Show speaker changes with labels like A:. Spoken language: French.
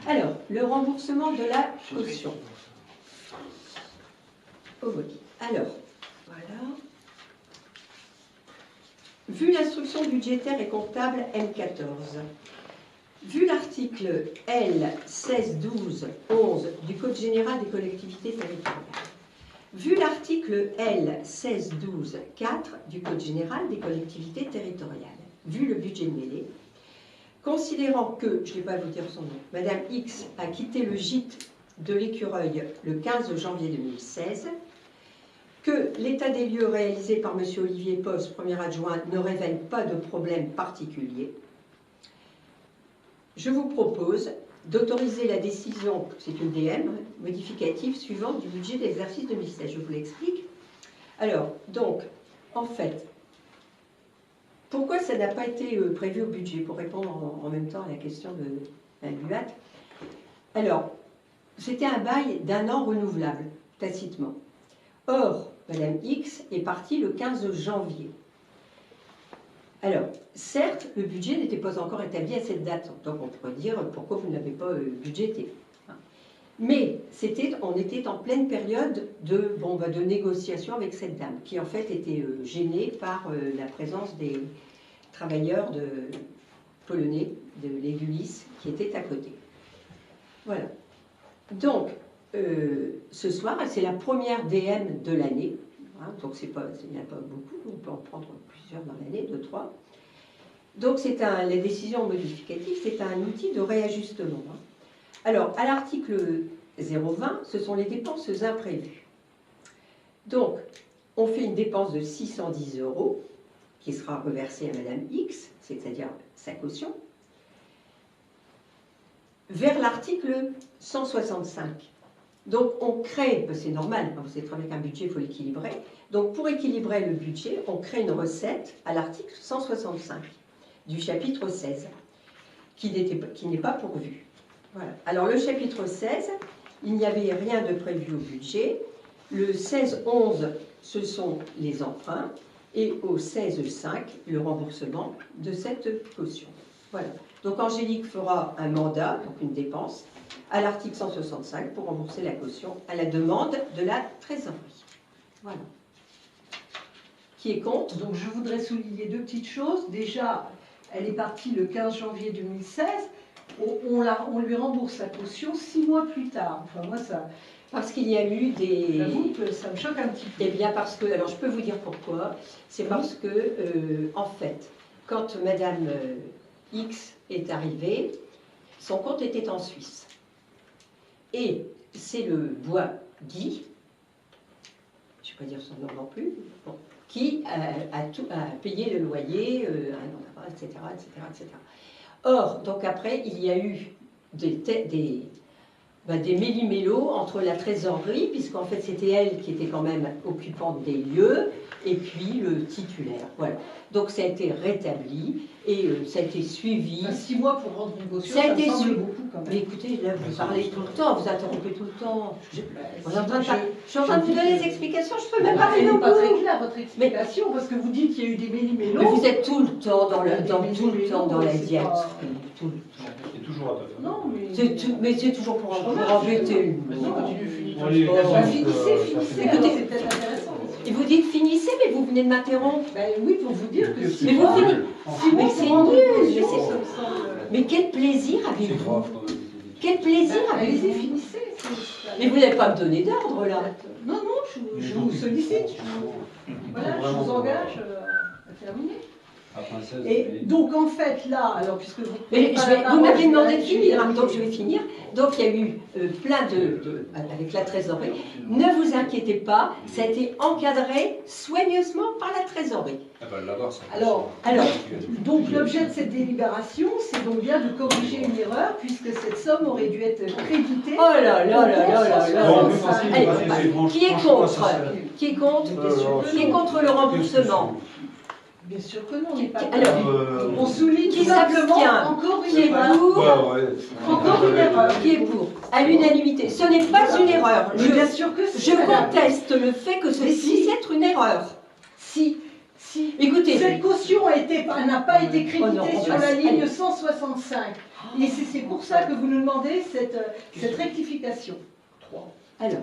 A: Alors, le remboursement de la caution. Oh oui. Alors, voilà. Vu l'instruction budgétaire et comptable M14, vu l'article L 1612-11 du Code général des collectivités territoriales, vu l'article L 1612-4 du Code général des collectivités territoriales, vu le budget de mêlée, considérant que, je ne vais pas vous dire son nom, Madame X a quitté le gîte de l'Écureuil le 15 janvier 2016, que l'état des lieux réalisé par M. Olivier Post, premier adjoint, ne révèle pas de problème particulier, je vous propose d'autoriser la décision, c'est une DM, modificative suivante du budget d'exercice 2016. Je vous l'explique. Alors, donc, en fait, pourquoi ça n'a pas été prévu au budget, pour répondre en même temps à la question de Mme Buat. Alors, c'était un bail d'1 an renouvelable, tacitement. Or, Madame X est partie le 15 janvier. Alors, certes, le budget n'était pas encore établi à cette date, donc on pourrait dire pourquoi vous ne l'avez pas budgété. Mais on était en pleine période de négociation avec cette dame, qui en fait était gênée par la présence des travailleurs polonais de l'Égulis qui étaient à côté. Voilà. Donc, ce soir, c'est la première DM de l'année, hein, donc il n'y en a pas beaucoup, on peut en prendre plusieurs dans l'année, 2, 3. Donc les décisions modificatives, c'est un outil de réajustement. Hein. Alors, à l'article 020, ce sont les dépenses imprévues. Donc, on fait une dépense de 610 € qui sera reversée à Madame X, c'est-à-dire sa caution, vers l'article 165. Donc, on crée, c'est normal, vous savez très bien qu'un budget, il faut l'équilibrer. Donc, pour équilibrer le budget, on crée une recette à l'article 165 du chapitre 16, qui n'est pas pourvu. Voilà. Alors, le chapitre 16, il n'y avait rien de prévu au budget. Le 16-11, ce sont les emprunts, et au 16-5, le remboursement de cette caution. Voilà. Donc, Angélique fera un mandat, donc une dépense, à l'article 165 pour rembourser la caution à la demande de la trésorerie. Voilà. Qui est contre?
B: Donc je voudrais souligner 2 petites choses. Déjà, elle est partie le 15 janvier 2016. On lui rembourse la caution 6 mois plus tard. Enfin, moi, ça...
A: Parce qu'il y a eu des...
B: J'avoue que ça me choque un petit peu.
A: Eh bien, parce que... Alors, je peux vous dire pourquoi. C'est parce que, en fait, quand Madame X est arrivée, son compte était en Suisse. Et c'est le bois Guy, je ne vais pas dire son nom non plus, bon, qui a payé le loyer, etc., etc., etc. Or, donc après, il y a eu des méli-mélos entre la trésorerie, puisqu'en fait c'était elle qui était quand même occupante des lieux, et puis le titulaire. Voilà. Donc ça a été rétabli et ça a été suivi.
B: 6 mois pour rendre une caution,
A: ça a été suivi.
B: Beaucoup quand même.
A: Mais écoutez, là vous parlez tout le temps, vous interrompez tout le temps. Je suis en train de vous donner des explications, je ne peux même pas
B: Elle
A: non
B: n'est pas très
A: plus.
B: claire votre explication, parce que vous dites qu'il y a eu des méli-mélos.
A: Mais vous êtes tout le temps dans la diète. Tout le temps.
C: C'est toujours à ta femme.
B: Non,
A: mais c'est toujours pour embêter.
B: Finissez,
A: Écoutez,
B: c'est peut-être intéressant.
A: Et vous dites finissez, mais vous venez de m'interrompre.
B: Ben oui, pour vous dire que
A: Mais vous finissez. Mais c'est nul. Mais quel plaisir
C: C'est
A: avez-vous?
C: grave.
A: Quel plaisir
B: Allez-y,
A: avez-vous?
B: finissez.
A: Mais vous n'allez pas me donner d'ordre là.
B: Non, je vous sollicite. Voilà, je vous engage à terminer. Et donc en fait là, alors puisque vous...
A: Mais vous m'avez demandé de finir, donc je vais finir. Donc il y a eu plein avec la trésorerie. Ne vous inquiétez pas, ça a été encadré soigneusement par la trésorerie.
B: Alors, donc l'objet de cette délibération, c'est donc bien de corriger une erreur, puisque cette somme aurait dû être créditée.
A: Oh là là là là là là.
C: Allez,
A: qui est contre? Qui est contre? Qui est contre le remboursement?
B: Bien sûr que non, on n'est pas...
A: Alors,
B: on souligne
A: qui
B: simplement
A: s'abstient?
B: encore
A: Qui
B: une
A: est
B: erreur.
A: pour?
B: Encore une erreur.
A: Qui est pour? À l'unanimité. Ce n'est pas une erreur.
B: Bien sûr que si,
A: Je
B: madame.
A: conteste le fait que ce puisse être une erreur.
B: Si Si
A: Écoutez,
B: cette caution n'a pas été créditée
A: Oh non, on
B: sur
A: passe.
B: la ligne
A: Allez.
B: 165. Et c'est pour ça que vous nous demandez cette rectification. 3.
A: alors,